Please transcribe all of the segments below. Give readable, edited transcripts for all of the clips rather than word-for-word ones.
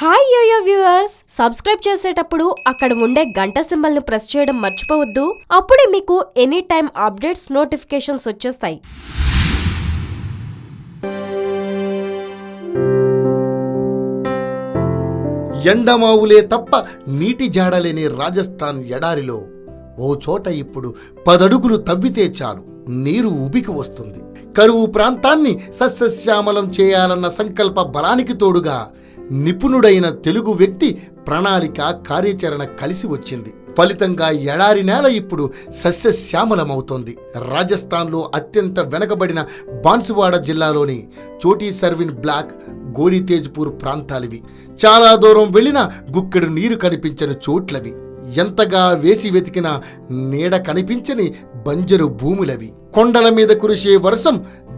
Hi yo-yo viewers, subscribe చేసేటప్పుడు అక్కడ ఉండే గంట సింబల్ ను ప్రెస్ చేయడం మర్చిపోవద్దు. అప్పుడే మీకు ఎనీ టైం అప్డేట్స్ నోటిఫికేషన్స్ వచ్చేస్తాయి. ఎండమావులే తప్ప నీటి జాడలేని రాజస్థాన్ ఎడారిలో ఓ చోట ఇప్పుడు 10 అడుగులు తవ్వితే చాలు నీరు ఉబికి వస్తుంది. కరువు ప్రాంతాన్ని సస్యశ్యామలం చేయాలన్న సంకల్ప బలానికి తోడుగా నిపుణుడైన తెలుగు వ్యక్తి ప్రణాళిక కార్యాచరణ కలిసి వచ్చింది. ఫలితంగా ఎడారి నేల ఇప్పుడు సస్యశ్యామలమవుతోంది. రాజస్థాన్లో అత్యంత వెనకబడిన బాన్సువాడ జిల్లాలోని చోటీ సర్విన్ బ్లాక్, గోడితేజ్పూర్ ప్రాంతాలివి. చాలా దూరం వెళ్ళినా గుక్కెడు నీరు కనిపించని చోట్లవి. ఎంతగా వేసి వెతికినా నీడ కనిపించని బంజరు భూములవి. కొండల మీద కురిసే వర్షం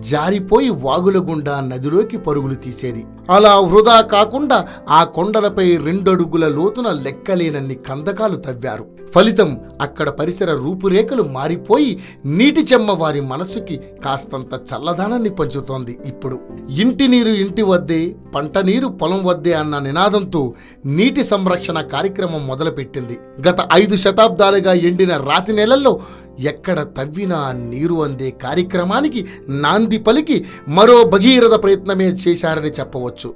జారిపోయి వాగుల గుండా నదిలోకి పరుగులు తీసేది. అలా వృధా కాకుండా ఆ కొండలపై 2 అడుగుల లోతున లెక్కలేనన్ని కందకాలు తవ్వారు. ఫలితం అక్కడ పరిసర రూపురేఖలు మారిపోయి నీటి చెమ్మ వారి మనసుకి కాస్తంత చల్లదనాన్ని పంచుతోంది. ఇప్పుడు ఇంటి నీరు ఇంటి వద్దే, పంట నీరు పొలం వద్దే అన్న నినాదంతో నీటి సంరక్షణ కార్యక్రమం మొదలుపెట్టింది. గత 5 శతాబ్దాలుగా ఎండిన రాతి నెలల్లో ఎక్కడ తవ్వినా నీరు అందే కార్యక్రమానికి నాంది పలికి మరో భగీరథ ప్రయత్నమే చేశారని చెప్పవచ్చు.